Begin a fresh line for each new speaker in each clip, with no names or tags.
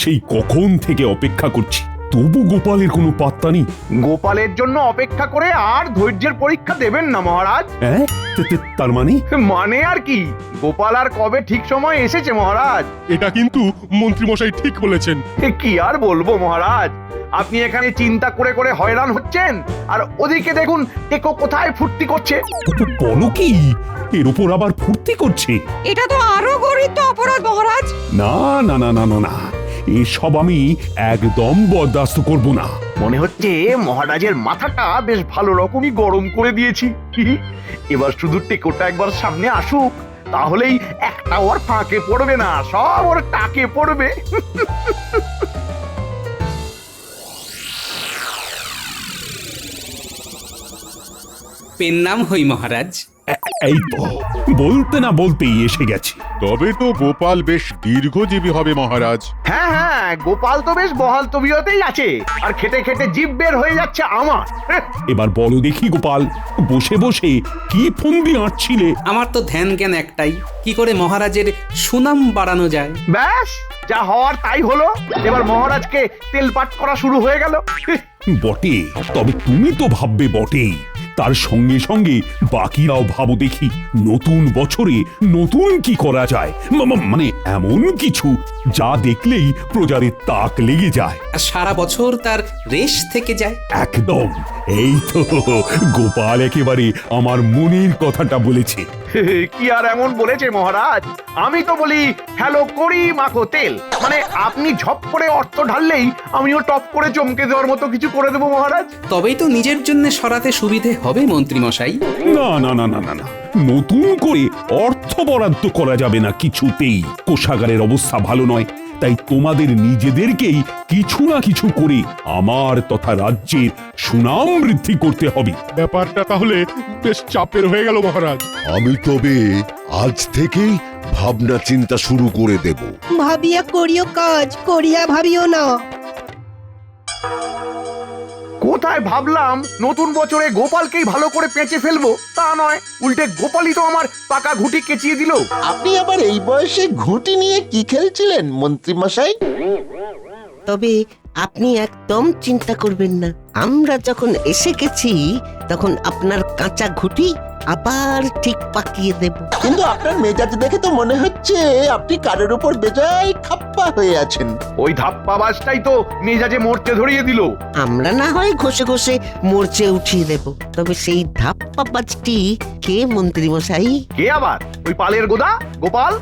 সেই কখন থেকে অপেক্ষা করছি, তবু গোপালের কোনো পাত্তা নেই।
গোপালের জন্য অপেক্ষা করে আর ধৈর্যের পরীক্ষা দেবেন না মহারাজ।
হ্যাঁ, তার মানে?
মানে আর কি, গোপাল আর কবে ঠিক সময় এসেছে মহারাজ।
এটা কিন্তু মন্ত্রীমশাই ঠিক বলেছেন।
কি আর বলবো মহারাজ, আপনি এখানে চিন্তা করে করে হয়রান হচ্ছেন, আর ওদিকে দেখুন টেকো কোথায় ফুর্তি করছে।
বলো কি, এর উপর আবার ফুর্তি করছে?
এটা তো আরো গরিত অপরাধ মহারাজ।
না না না না না না, এসব আমি একদম বরদাস্ত করব না।
মনে হচ্ছে মহারাজের মাথাটা বেশ ভালো রকমই গরম করে দিয়েছি। এবার শুধু টেকোটা একবার সামনে আসুক, তাহলেই একটা ওর ফাঁকে পড়বে না, সব ওর টাকে পড়বে।
পেন নাম হই মহারাজ।
এই তো বলতে না বলতেই এসে গেছে।
তবে তো গোপাল বেশ দীর্ঘজীবী হবে মহারাজ।
হ্যাঁ হ্যাঁ, গোপাল তো বেশ বহাল তবিয়তেই আছে, আর খেটে খেটে জিভ বের হয়ে যাচ্ছে আমার।
এবার বলো দেখি গোপাল, বসে বসে কি ফন্দি আঁটছিলে?
আমার তো ধ্যান জ্ঞান একটাই, কি করে মহারাজের সুনাম বাড়ানো যায়।
ব্যাস, যা হওয়ার তাই হলো। এবার মহারাজকে তেলপাট করা শুরু হয়ে গেল।
বটে, তবে তুমি তো ভাববে বটেই, তার সঙ্গে সঙ্গে বাকিরাও ভাবো দেখি, নতুন বছরে নতুন কি করা যায়, মানে এমন কিছু যা দেখলেই প্রজারের তাক লেগে যায়।
আর সারা বছর তার রেশ থেকে যায়।
একদম, এই তো গোপাল একেবারে আমার মনের কথাটা বলেছে।
কি আর এমন বলেছে মহারাজ, আমি তো বলি হ্যালো করি মাখো তেল, মানে আপনি ঝপ করে অর্থ ঢাললেই আমিও টপ করে চমকে দেওয়ার মতো কিছু করে দেবো মহারাজ।
তবেই তো নিজের জন্য সরাতে সুবিধে হবে মন্ত্রীমশাই।
না না না না না না, নতুন করে অর্থ বরাদ্দ করা যাবে না কিছুতেই। কোষাগারের অবস্থা ভালো নয়, তাই তোমাদের নিজেদেরকেই কিছু না কিছু করে আমার তথা রাজ্যের সুনাম বৃদ্ধি করতে হবে।
ব্যাপারটা তাহলে বেশ চাপের হয়ে গেল মহারাজ।
আমি তবে আজ থেকেই ভাবনা চিন্তা শুরু করে দেব।
ভাবিয়া করিও কাজ, করিয়া ভাবিও না।
কোথায় ভাবলাম নতুন বছরে গোপালকেই ভালো করে পেঁচে ফেলবো, তা নয়, উল্টে গোপালই তো আমার পাকা ঘুঁটি কেচিয়ে দিল।
আপনি আবার এই বয়সে ঘুঁটি নিয়ে কি খেলছিলেন মন্ত্রী মশাই?
তবে আপনি একদম চিন্তা করবেন না, আমরা যখন এসে গেছি তখন আপনার কাঁচা ঘুঁটি আবার ঠিক পাকিয়ে দেব।
কিন্তু আপনার মেজাজ দেখে তো মনে হচ্ছে আপনি কারোর উপর বেজায় খাপ্পা হয়ে আছেন।
ওই ধাপ্পা বাসটাই তো মেজাজে মরতে ধরিয়ে দিল।
আমরা না হয় ঘষে ঘষে মরচে উঠিয়ে দেব, তবে সেই ধাপ্পা বাজটি কে মন্ত্রী মশাই?
কে আবার? ওই পালের গোদা গোপাল।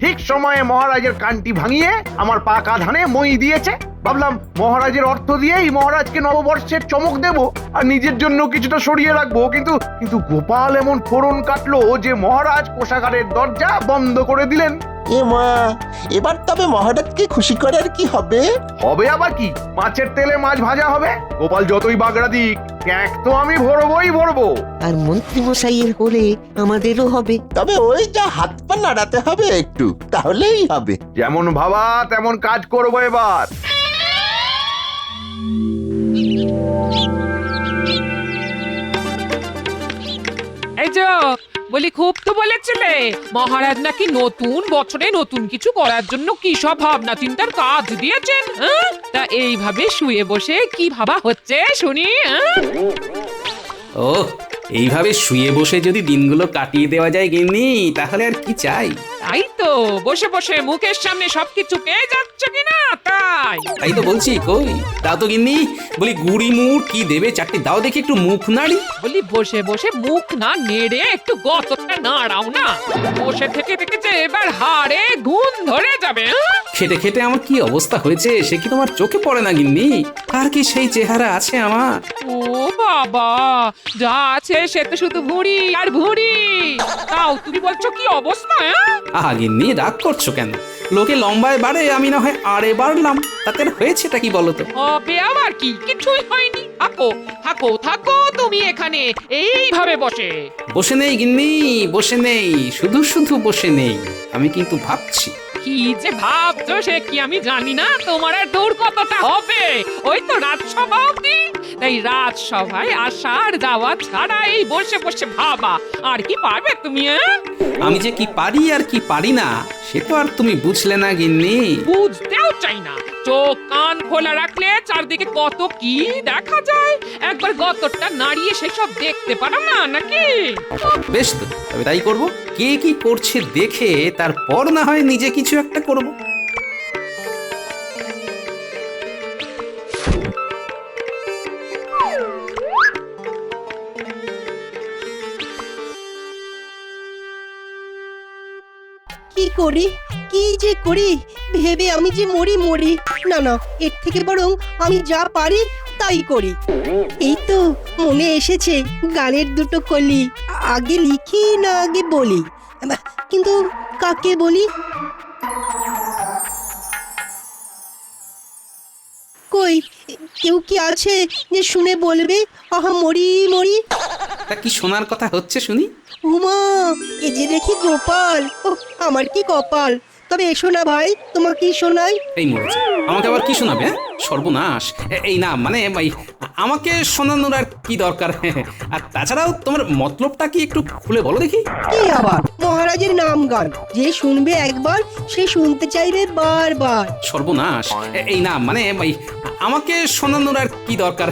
ঠিক সময়ে মহারাজের কানটি ভাঙিয়ে আমার পাকা ধানে মই দিয়েছে। ভাবলাম মহারাজের অর্থ দিয়েই মহারাজকে নববর্ষের চমক দেব, আর নিজের জন্য কিছুটা সরিয়ে রাখবো। কিন্তু কিন্তু গোপাল এমন ফোড়ন কাটলো যে মহারাজ কোষাগারের দরজা বন্ধ করে দিলেন।
এ মা, এবার তবে মহারাজকে খুশি করার কি হবে?
হবে আবার কি, মাছের তেলে মাছ ভাজা হবে। গোপাল যতই বাগড়া দিক, ক্যাক তো আমি ভরবই ভরবো।
আর মন্ত্রী মশাইয়ের হলে আমাদেরও হবে।
তবে ওই যা হাত পা নাড়াতে হবে একটু, তাহলেই হবে।
যেমন ভাবা তেমন কাজ করবো এবার।
এই যে বলি, খুব তো বলেছিলে মহারাজ নাকি নতুন বছরে নতুন কিছু করার জন্য কি সব ভাবনা চিন্তার কাজ দিয়েছেন। তা এইভাবে শুয়ে বসে কি ভাবা হচ্ছে শুনি।
ও, এইভাবে শুয়ে বসে যদি দিনগুলো কাটিয়ে দেওয়া যায় গিন্নি, তাহলে আর কি চাই।
তাই তো, বসে বসে মুখের সামনে সবকিছু পেয়ে যাচ্ছে কিনা তাই।
তাই তো বলছি, কই দাও তো গিন্নি। বলি গুড়ি মুড় কি দেবে, চারটি দাও দেখি, একটু মুখ নাড়ি।
বলি বসে বসে মুখ না নেড়ে একটু গতটা নাড়াও না, বসে থেকে থেকে যে এবার হাড়ে ঘুম ধরে যাবে।
খেটে খেটে আমার কি অবস্থা হয়েছে সে কি তোমার চোখে পড়ে না গিন্নি? আর কি সেই চেহারা আছে আমার?
ও বাবা, যা আছে সে তো শুধু ভুঁড়ি আর ভুঁড়ি। তাও তুমি বলছো কি অবস্থা?
আহা গিন্নি, রাগ করছো কেন? লোকে লম্বায় বাড়ে, আমি না হয় আড়ে বাড়লাম, তাতে হয়েছেটা কি বলো তো?
হবে আবার কি, কিছুই হয়নি। থাকো থাকো থাকো তুমি এখানে এইভাবে বসে।
বসে নেই গিন্নি, বসে নেই, শুধু শুধু বসে নেই, আমি কিন্তু ভাবছি।
কি যে ভাবছো সে কি আমি জানি না, তোমার আর দূর কতটা হবে, ওই তো রাজসভা অবধি। তাই রাজসভায় আসার যাওয়া ছাড়া এই বসে বসে ভাবা আর কি পারবে তুমি?
আমি যে কি পারি আর কি পারি না সে তো আর তুমি বুঝলে না গিন্নি।
বুঝতেও চাই না, চোখ কান খোলা রাখলে চারদিকে কত কি দেখা যায়, একবার গতরটা নাড়িয়ে সেসব দেখতে পারো না নাকি?
বেশ তো, তবে তাই করব। কে কি করছে দেখে তারপর না হয় নিজে কিছু একটা করব।
কি করি কি যে করি ভেবে আমি যে মরি মরি। না না, এর থেকে বরং আমি যা পারি তাই করি। এই তো মনে এসেছে গানের দুটো কলি, আগে লিখি না আগে বলি, কিন্তু কাকে বলি? কই কেউ কি আছে যে শুনে বলবে আহা মরি মরি?
তা কি শোনার কথা হচ্ছে শুনি?
উমা, এ যে দেখি গোপাল। ও আমার কি কপাল। তবে এসো না ভাই, তোমাকেই শোনাই।
এই মরেছে, আমাকে আবার কি শোনাবে? সর্বনাশ। এই না মানে ভাই, আমাকে শোনানোর আর কি দরকার? আর তাছাড়াও তোমার মতলবটা কি একটু খুলে বলো দেখি।
কি আবার মহারাজের নাম গান, যে শুনবে একবার সে শুনতে চাইবে বারবার।
সর্বনাশ। এই না মানে ভাই, আমাকে শোনানোর আর কি দরকার?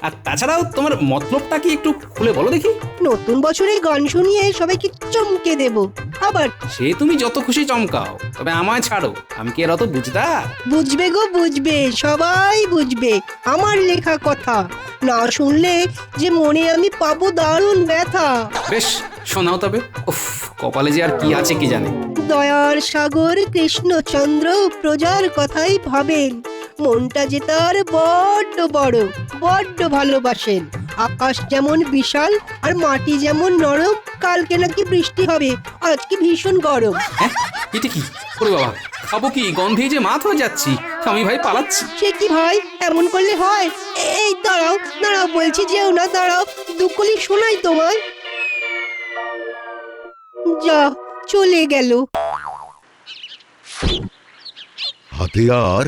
আর তাছাড়াও তোমার মতলবটা কি একটু খুলে বলো দেখি।
নতুন বছরে গান শুনিয়ে সবাইকে চমকে দেব। আবার
সে তুমি যত খুশি চমকাও, তবে আমায় ছাড়ো, আমি কি এর অত বুঝদার?
বুঝবে গো বুঝবে, সবাই বুঝবে আমার লেখা কথা। না শুনলে যে মনে আমি পাবো দারুণ ব্যথা।
বেশ শোনাও তবে। উফ, কপালে যে আর কি আছে কি জানে।
দয়ার সাগর কৃষ্ণচন্দ্র প্রজার কথাই ভাবেন, মনটা যে তার বড্ড বড়, বড্ড ভালোবাসেন। আকাশ যেমন বিশাল আর মাটি যেমন নরম, কালকে নাকি বৃষ্টি হবে, আজকে ভীষণ গরম।
হ্যাঁ, এটা কি ওরে বাবা, খাবো কি? গন্ধে যে মাথা হয়ে যাচ্ছি, আমি ভাই পালাচ্ছি।
সে কি ভাই, এমন করলে হয়? এই দাঁড়াও দাঁড়াও, বলছি যেও না, দাঁড়াও, দুকলি শোনাই তোমায়। যা চলে গেল।
হাতে আর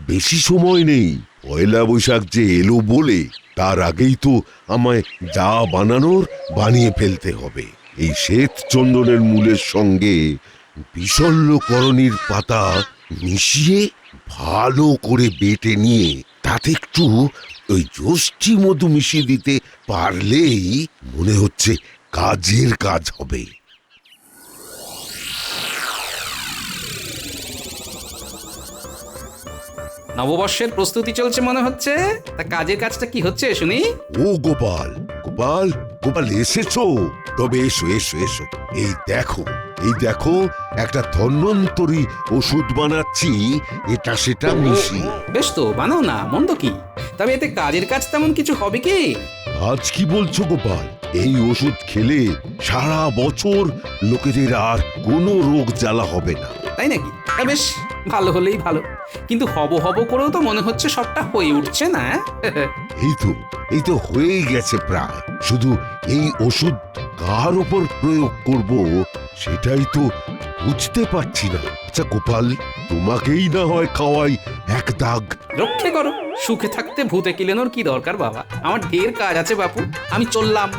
বেশি সময় নেই। পয়লা বৈশাখ যে এলো বলে তার আগেই তো আমায় যা বানানোর বানিয়ে ফেলতে হবে। এই শ্বেত চন্দনের মূলের সঙ্গে বিশল্যকরণীর পাতা মিশিয়ে ভালো করে বেটে নিয়ে তাতে একটু ওই যষ্টি মধু মিশিয়ে দিতে পারলেই মনে হচ্ছে কাজের কাজ হবে।
নববর্ষের প্রস্তুতি চলছে মনে হচ্ছে। তা কাজের কাজটা কি হচ্ছে শুনি?
ও গোপাল, গোপাল, গোপাল এসেছো? তবে এসো এসো এসো। এই দেখো, এই দেখো, একটা ধন্বন্তরী ওষুধ বানাচ্ছি, এটা সেটা মিশিয়ে।
বেশ তো, বানাও না, মন্দ কি। তবে এতে কাজের কাজ তেমন কিছু হবে কি?
আজ কি বলছো গোপাল? এই ওষুধ খেলে সারা বছর লোকেদের আর কোনো রোগ জ্বালা হবে না।
তাই নাকি? বেশ ভালো হলেই ভালো, কিন্তু হব হব করেও তো মনে হচ্ছে সবটা হয়ে উঠছে না।
এই তো হয়েই গেছে প্রায়। শুধু এই ওষুধ কার উপর প্রয়োগ করব সেটাই তো বুঝতে পারছি না। আচ্ছা গোপাল, তোমাকেই না হয় খাওয়াই এক দাগ।
রক্ষে করো, সুখে থাকতে ভূতে কিলেনোর কি দরকার বাবা? আমার ঢের কাজ আছে বাপু, আমি চললাম।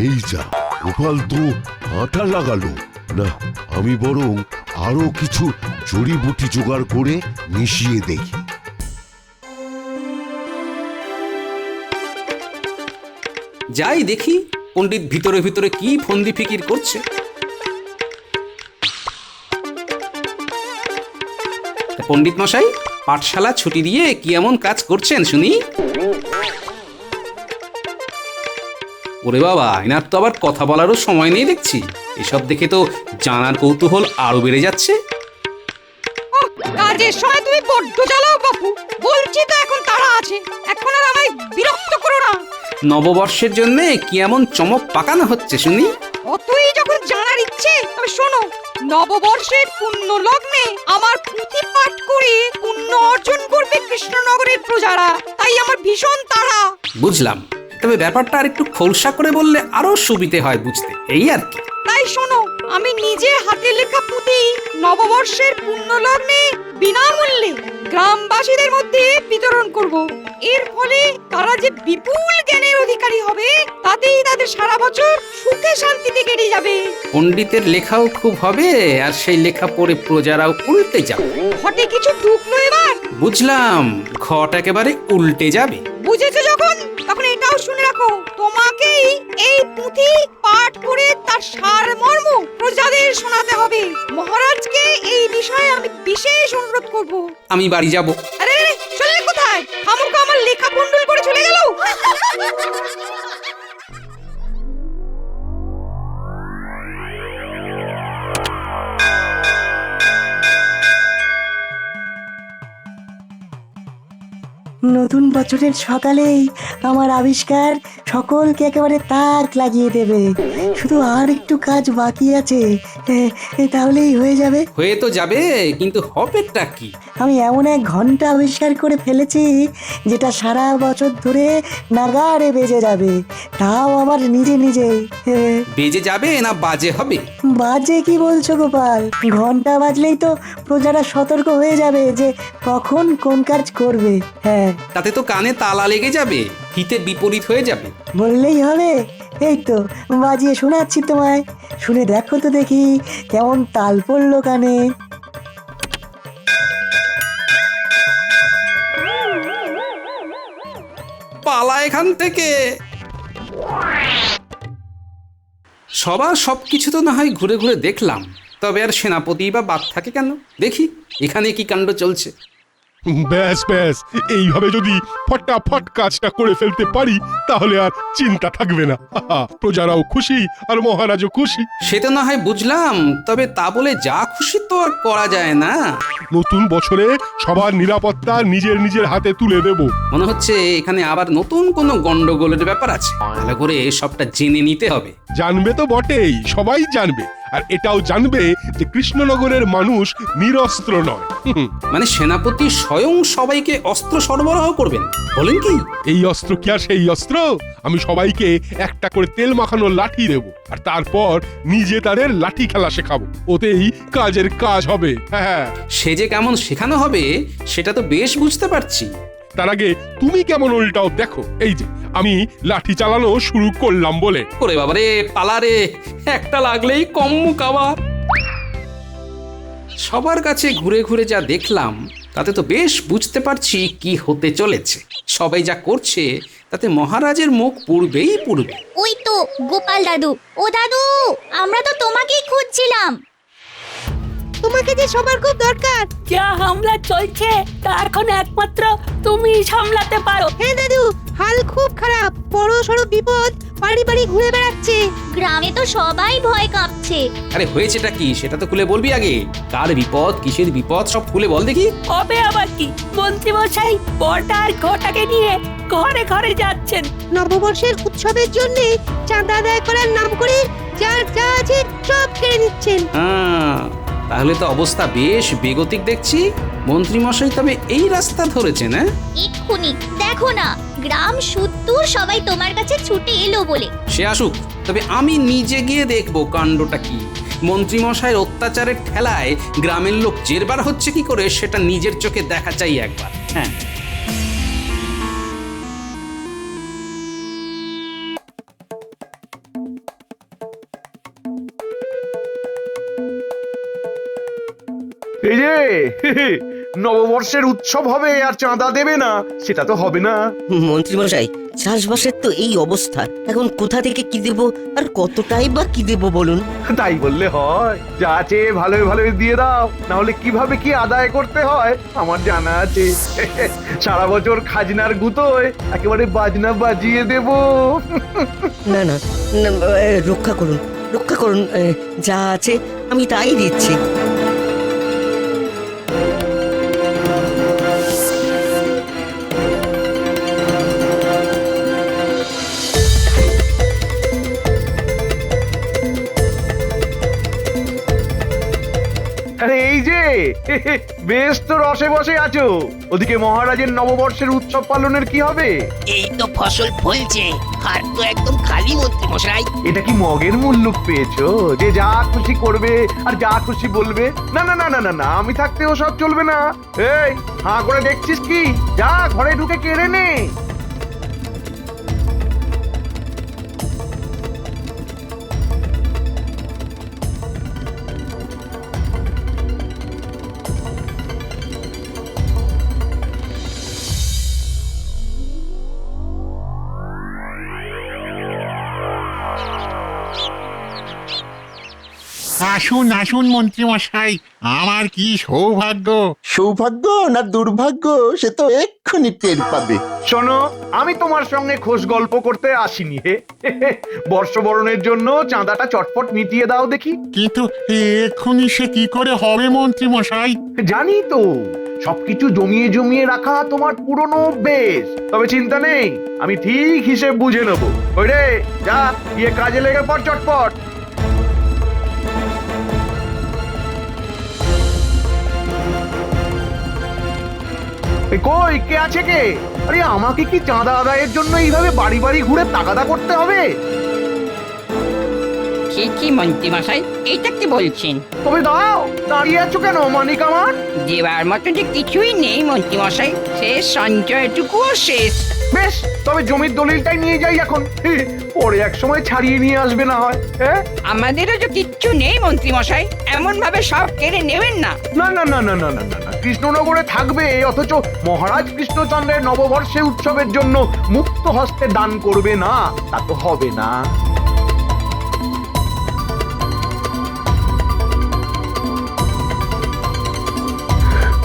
এই যা, গোপাল তো আটা লাগালো না। আমি বরং আরো কিছু জড়িবুটি জোগাড় করে মিশিয়ে দেখি।
যাই দেখি পণ্ডিত ভিতরে ভিতরে কি ফন্দি ফিকির করছে। পণ্ডিত মশাই, পাঠশালা ছুটি দিয়ে কি এমন কাজ করছেন শুনি? ওরে বাবা, এনার তো আবার কথা বলারও সময় নেই দেখছি। এসব দেখে তো জানার কৌতূহল আরো বেড়ে যাচ্ছে।
কাজের সময় তুমি বড্ড জ্বালাও বাপু, বলছি তো এখন তাড়া আছে, এখন আর আমায় বিরক্ত করো না।
নববর্ষের জন্য কি এমন চমক পাকানো হচ্ছে শুনি?
অতই যখন জানার ইচ্ছে, তবে শোনো, নববর্ষের পুণ্য লগ্নে আমার পুঁথি পাঠ করে পুণ্য অর্জন করবে কৃষ্ণনগরের প্রজারা, তাই আমার ভীষণ তাড়া।
বুঝলাম, তবে ব্যাপারটা আর একটু খোলসা করে বললে আরো সুবিধে হয় বুঝতে, এই আর কি।
তাই শোনো, আমি নিজে হাতে লেখা পুঁথি নববর্ষের পূর্ণ লগ্নে বিনামূল্যে গ্রামবাসীদের মধ্যে বিতরণ করব। এর ফলে তারা যে বিপুল জ্ঞানের অধিকারী হবে তাতেই তাদের সারা বছর সুখে শান্তিতে কেটে যাবে।
পণ্ডিতের লেখাও খুব হবে, আর সেই লেখা পড়ে প্রজারাও উল্টে যাবে।
ঘটে কিছু ঢুকলো এবার?
বুঝলাম, ঘট একেবারে উল্টে যাবে।
বুঝেছো যখন, তখন এটাও শুনে রাখো, তোমাকেই এই পুঁথি পাঠ করে তার সারমর্ম প্রজাদের শোনাতে হবে। মহারাজকে এই বিষয়ে আমি বিশেষ অনুরোধ করব।
আমি বাড়ি যাব।
আরে চলে কোথায়? খামুকা আমার লেখা বন্ডল করে চলে গেল।
নতুন বছরের সকালেই আমার আবিষ্কার সকলকে একেবারে তাক লাগিয়ে দেবে। শুধু আর একটু কাজ বাকি আছে, তাহলেই হয়ে যাবে।
হয়ে তো যাবে, কিন্তু হবেটা কি?
আমি এমন এক ঘন্টা আবিষ্কার করে ফেলেছি যেটা সারা বছর ধরে নাগাড়ে বেজে যাবে, তাও আবার নিজে নিজেই।
বেজে যাবে না বাজে হবে?
বাজে কি বলছো গোপাল? ঘন্টা বাজলেই তো প্রজারা সতর্ক হয়ে যাবে যে কখন কোন কাজ করবে। হ্যাঁ,
তাতে তো কানে তালা লেগে যাবে, হিতে বিপরীত হয়ে যাবে।
বললেই হবে। এই তো বাজিয়ে শোনাচ্ছি তোমায়, শুনে দেখো তো দেখি কেমন তাল পড়লো কানে।
পালা এখান থেকে। সবার সবকিছু তো না হয় ঘুরে ঘুরে দেখলাম, তবে আর সেনাপতি বা বাদ থাকে কেন? দেখি এখানে কি কাণ্ড চলছে।
ব্যাস ব্যাস, এইভাবে যদি ফটাফট কাজটা করে ফেলতে পারি তাহলে আর চিন্তা থাকবে না। প্রজারাও খুশি আর মহারাজও খুশি।
সে তো না হয় বুঝলাম, তবে তা বলে যা খুশি তো আর করা যায় না।
নতুন বছরে সবার নিরাপত্তা নিজের নিজের হাতে তুলে দেব।
মনে হচ্ছে এখানে আবার নতুন কোনো গন্ডগোলের ব্যাপার আছে। ভালো করে সবটা জেনে নিতে হবে।
জানবে তো বটেই, সবাই জানবে। আর এটাও জানবে যে কৃষ্ণনগরের মানুষ নিরস্ত্র নয়।
মানে সেনাপতি স্বয়ং সবাইকে অস্ত্র সরবরাহ করবেন বলেন কি?
এই অস্ত্র কি আর সেই অস্ত্র? আমি সবাইকে একটা করে তেল মাখানো লাঠি দেব, আর তারপর নিজে তাদের লাঠি খেলা শেখাবো। ওতেই কাজের কাজ হবে। হ্যাঁ,
সে যে কেমন শেখানো হবে সেটা তো বেশ বুঝতে পারছি।
তার আগে তুমি কেমন উল্টাও দেখো। এই যে আমি লাঠি চালানো শুরু করলাম বলে।
ওরে বাবারে, পালারে, একটা লাগলেই কম মুকাবা। সবার কাছে ঘুরে ঘুরে যা দেখলাম তাতে তো বেশ বুঝতে পারছি কি হতে চলেছে। সবাই যা করছে তাতে মহারাজের মুখ পুড়বেই পুড়বে।
ওই তো গোপাল দাদু। ও দাদু, আমরা তো তোমাকেই খুঁজছিলাম।
তোমাকে যে সবার খুব দরকার।
যা হামলা চলছে তা এখন একমাত্র তুমি সামলাতে পারো।
হ্যাঁ দাদু, হাল খুব খারাপ। বড় সড় বিপদ বাড়ি বাড়ি ঘুরে বেড়াচ্ছে।
গ্রামে তো সবাই ভয় কাঁপছে।
আরে হয়েছেটা কি সেটা তো খুলে বলবি আগে। কার বিপদ, কিসের বিপদ, সব খুলে বল দেখি।
কবে আবার কি? মন্ত্রী মশাই বড়টা আর ঘটাকে নিয়ে ঘরে ঘরে যাচ্ছেন।
নববর্ষের উৎসবের জন্য চাঁদা আদায় করার নাম করে যার যা আছে সব কেড়ে নিচ্ছেন।
তাহলে তো অবস্থা বেশ বেগতিক দেখছি। মন্ত্রী মশাই তবে এই রাস্তা ধরেছেন? হ্যাঁ,
এক্ষুনি দেখো না, গ্রাম সুত্তুর সবাই তোমার কাছে ছুটে এলো বলে।
সে আসুক, তবে আমি নিজে গিয়ে দেখবো কাণ্ডটা কি। মন্ত্রী মশাইয়ের অত্যাচারের ঠেলায় গ্রামের লোক জেরবার হচ্ছে কি করে সেটা নিজের চোখে দেখা চাই একবার। হ্যাঁ,
এই যে নববর্ষের উৎসব হবে আর চাঁদা দেবে না, সেটা তো হবে না।
মন্ত্রী মশাই, চাষবাসের তো এই অবস্থা, এখন কোথা থেকে কি দেব আর কতটাই বা কি দেব বলুন?
তাই বললে হয়? যা আছে ভালোই ভালোই দিয়ে দাও, না হলে কিভাবে কি আদায় করতে হয় আমার জানা আছে। সারা বছর খাজনার গুতোয় একেবারে বাজনা বাজিয়ে দেব।
না না না, রক্ষা করুন, রক্ষা করুন। যা আছে আমি তাই দিচ্ছি।
আরে এই যে বেশ তো রসে বসে আছো। ওদিকে মহারাজের নববর্ষের উৎসব পালনের কি হবে?
এই তো ফসল ফলছে, হাত তো একদম খালি মন্ত্রী মশাই।
এটা কি মগের মুল্লুক পেয়েছো যে যা খুশি করবে আর যা খুশি বলবে? না না না না না না, আমি থাকতেও সব চলবে না। এই হাঁ করে দেখছিস কি? যা ঘরে ঢুকে কেড়ে নে।
আসুন আসুন মন্ত্রী মশাই, আমার কি সৌভাগ্য।
সৌভাগ্য না দুর্ভাগ্য সে তো এক্ষুনি টের পাবে।
শোনো, আমি তোমার সঙ্গে খোশ গল্প করতে আসিনি হে। বর্ষবরণের জন্য চাঁদাটা চটপট মিটিয়ে দাও দেখি।
কিন্তু এক্ষুনি সে কি করে হবে মন্ত্রী মশাই?
জানি তো, সবকিছু জমিয়ে জমিয়ে রাখা তোমার পুরনো অভ্যেস। তবে চিন্তা নেই, আমি ঠিক হিসেব বুঝে নেবো। ওই রে, যা গিয়ে কাজে লেগে পড় চটপট। কই কে আছে কে? আরে আমাকে কি চাঁদা আদায়ের জন্য এইভাবে বাড়ি বাড়ি ঘুরে তাগাদা করতে হবে?
কি মন্ত্রী মশাই, এইটা কি বলছেন?
তবে দাও, দাঁড়িয়ে আছো কেন মানিক আমার?
দেবার মতো যে কিছুই নেই মন্ত্রী মশাই, শেষ সঞ্চয়টুকুও শেষ।
বেশ, তবে জমির দলিলটাই নিয়ে যাই এখন। পরে এক সময় ছাড়িয়ে নিয়ে আসবে না হয়। হ্যাঁ,
আমাদেরও যে কিচ্ছু নেই মন্ত্রী মশাই, এমন ভাবে সব কেড়ে নেবেন না।
না না না না না না না না, কৃষ্ণনগরে থাকবে অথচ মহারাজ কৃষ্ণচন্দ্রের নববর্ষে উৎসবের জন্য মুক্ত হস্তে দান করবে না, তা তো হবে না।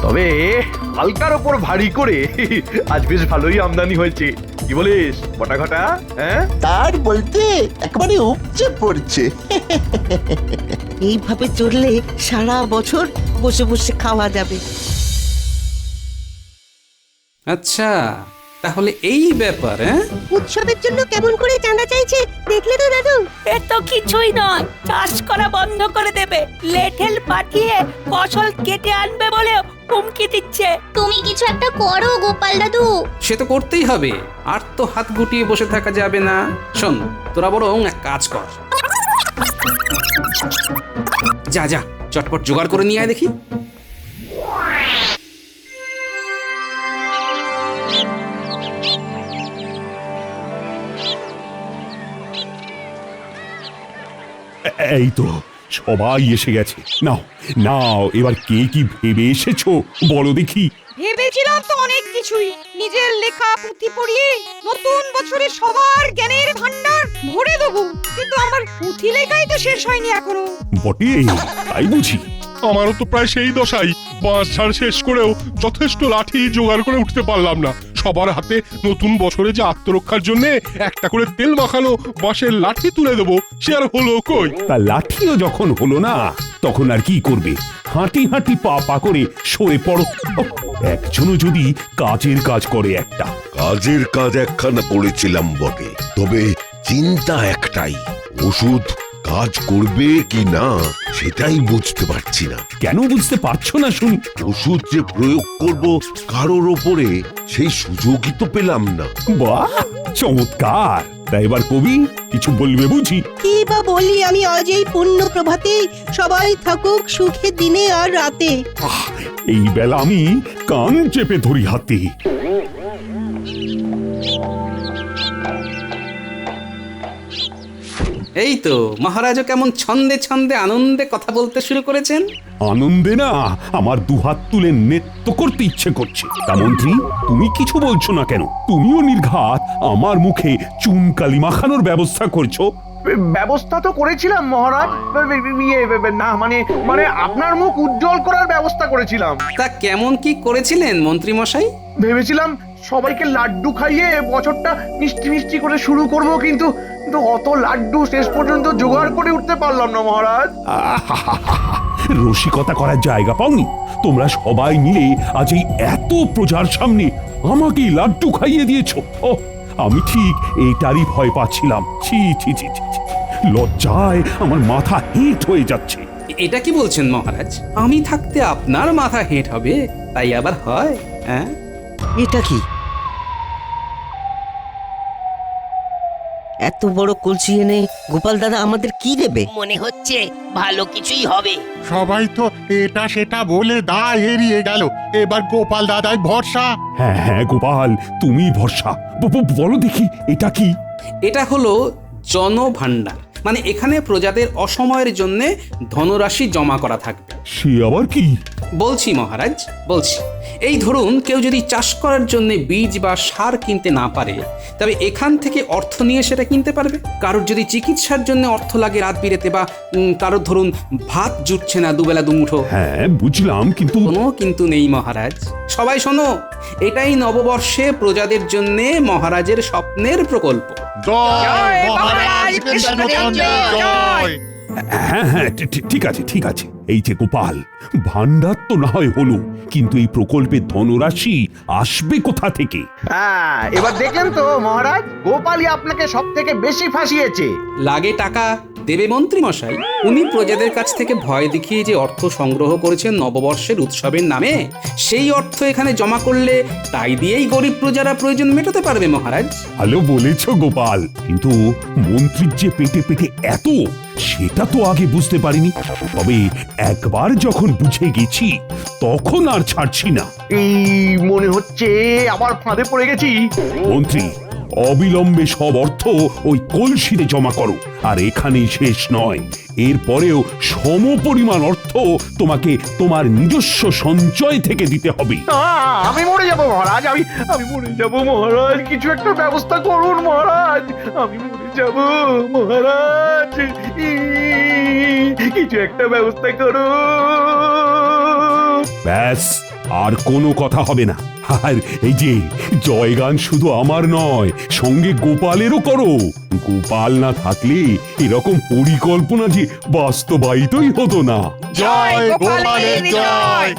তবে হালকার ওপর ভারী করে আজ বেশ ভালোই আমদানি হয়েছে। কি বলিস বটা ঘটা? হ্যাঁ,
তার বলতে একেবারে উপচে পড়ছে।
এইভাবে চললে সারা বছর বসে বসে খাওয়া যাবে।
আচ্ছা, তাহলে এই ব্যাপার। হ্যাঁ,
উৎসবের জন্য কেমন করে চাঁদা চাইছে দেখলে তো দাদু?
এ তো কিছুই নয়, চাষ করা বন্ধ করে দেবে, লেঠেল পাঠিয়ে ফসল কেটে আনবে বলে হুমকি দিচ্ছে।
তুমি কিছু একটা করো গোপাল দাদু।
সে তো করতেই হবে, আর তো হাত গুটিয়ে বসে থাকা যাবে না। শোন, তোরা বরং এক কাজ কর, যা যা চটপট জোগাড় করে নিয়ে আয় দেখি।
এই তো সবাই এসে গেছে। নাও নাও, এবার কে কি ভেবে এসেছো বলো দেখি।
ভেবেছিলাম তো অনেক কিছুই, নিজের লেখা পুঁথি পড়িয়ে নতুন বছরে সবার জ্ঞানের ভান্ডার ভরে দেবো, কিন্তু আমার পুঁথি লেখাই তো শেষ হয়নি এখনো।
বটে, তাই বুঝি।
আমারও তো প্রায় সেই দশাই। বাঁশ ঝাড় শেষ করেও যথেষ্ট লাঠি জোগাড় করে উঠতে পারলাম না। সবার হাতে নতুন বছরে যে আত্মরক্ষার জন্য একটা করে তেল মাখানো বাঁশের লাঠি তুলে দেবো, সে আর হলো কই?
তা লাঠিও যখন হলো না, তখন আর কি করবে? হাঁটি হাঁটি পা পা করে সরে পড়ো। একজনও যদি কাজের কাজ করে একটা।
কাজের কাজ একখানা করেছিলাম বটে, তবে চিন্তা একটাই, ওষুধ কাজ করবে কি না সেটাই বুঝতে পারছি না।
কেন বুঝতে পারছো না শুনি?
ওষুধ যে প্রয়োগ করব কারোর ওপরে, সেই সুযোগই তো পেলাম না।
বাহ, চমৎকার! তা এবার কবি কিছু বলবে বুঝি?
কি বা বলি আমি, আজ এই পূর্ণ প্রভাতে সবাই থাকুক সুখে দিনে আর রাতে।
এই বেলা আমি কান চেপে ধরি হাতে।
এই তো মহারাজও কেমন ছন্দে ছন্দে আনন্দে কথা বলতে শুরু করেছেন।
আনন্দে না, আমার দুহাত তুলে নৃত্য করতে ইচ্ছে করছে। তা মন্ত্রী, তুমি কিছু বলছো না কেন? তুমিও নির্ঘাত আমার মুখে চুনকালি মাখানোর ব্যবস্থা করছো।
ব্যবস্থা তো করেছিলাম মহারাজ। না মানে মানে আপনার মুখ উজ্জ্বল করার ব্যবস্থা করেছিলাম।
তা কেমন কি করেছিলেন মন্ত্রী মশাই?
ভেবেছিলাম সবাইকে লাড্ডু খাইয়ে বছরটা মিষ্টি মিষ্টি করে শুরু করব, কিন্তু অত লাড্ডু শেষ পর্যন্ত জোগাড় করে উঠতে পারলাম না মহারাজ।
রসিকতা করার জায়গা পাওনি? তোমরা সবাই মিলে আজ এই এত প্রজার সামনে আমাকেই লাড্ডু খাইয়ে দিয়েছো। ও, আমি ঠিক এটারই ভয় পাচ্ছিলাম। ছি ছি ছি ছি ছি, লজ্জায় আমার মাথা হিট হয়ে যাচ্ছে।
এটা কি বলছেন মহারাজ? আমি থাকতে আপনার মাথা হেঁট হবে, তাই আবার হয়? হ্যাঁ,
এটা কি? এত বড় কলসি এনে গোপাল দাদা আমাদের কি দেবে?
মনে হচ্ছে ভালো কিছুই হবে।
সবাই তো এটা সেটা বলে দায় এড়িয়ে গেল, এবার গোপাল দাদাই ভরসা।
হ্যাঁ হ্যাঁ গোপাল, তুমি ভরসা। বলো দেখি এটা কি?
এটা হলো জনভাণ্ডার। মানে এখানে প্রজাদের অসময়ের জন্য ধনরাশি জমা করা থাকবে।
সে আবার কি?
বলছি মহারাজ, বলছি। এই ধরুন কেউ যদি চাষ করার জন্য বীজ বা সার কিনতে না পারে, তবে এখান থেকে অর্থ নিয়ে সেটা কিনতে পারবে। কারোর যদি চিকিৎসার জন্য অর্থ লাগে রাত বিরেতে, বা কারোর ধরুন ভাত জুটছে না দুবেলা দুমুঠো।
হ্যাঁ বুঝলাম, কিন্তু
কোনো কিন্তু নেই মহারাজ। সবাই শোনো, এটাই নববর্ষে প্রজাদের জন্য মহারাজের স্বপ্নের প্রকল্প।
জয় মহারাজ কৃষ্ণচন্দ্র জয়।
হ্যাঁ হ্যাঁ ঠিক আছে ঠিক আছে। এই যে গোপাল, ভান্ডার তো না হয় হলো, কিন্তু এই প্রকল্পের ধনরাশি আসবে কোথা থেকে?
হ্যাঁ, এবার দেখলেন তো মহারাজ, গোপালই আপনাকে সব থেকে বেশি ফাঁসিয়েছে।
লাগে টাকা দেবে মন্ত্রী মশাই। উনি প্রজাদের কাছ থেকে ভয় দেখিয়ে যে অর্থ সংগ্রহ করেছেন নববর্ষের উৎসবের নামে, সেই অর্থ এখানে জমা করলে তাই দিয়েই গরিব প্রজারা প্রয়োজন মেটাতে পারবে মহারাজ।
ভালো বলেছ গোপাল, কিন্তু মন্ত্রীর যে পেটে পেটে এত, সেটা তো আগে বুঝতে পারিনি। তবে একবার যখন বুঝে গেছি, তখন আর ছাড়ছি না।
এই মনে হচ্ছে আবার ফাঁদে পড়ে গেছি।
মন্ত্রী, অবিলম্বে সব অর্থ ওই কলসিতে জমা করো। আর এখানেই শেষ নয়, এরপরেও সমপরিমাণ অর্থ তোমাকে তোমার নিজস্ব সঞ্চয় থেকে দিতে হবে।
আমি মরে যাব মহারাজ, আমি মরে যাব মহারাজ, কিছু একটা ব্যবস্থা করুন মহারাজ, আমি মরে যাব মহারাজ, কিছু একটা ব্যবস্থা করুন।
ব্যাস, আর কোনো কথা হবে না। আর এই যে জয়গান শুধু আমার নয়, সঙ্গে গোপালেরও করো। গোপাল না থাকলে এরকম পরিকল্পনা যে বাস্তবায়িতই হতো না।
জয় গোপালের জয়।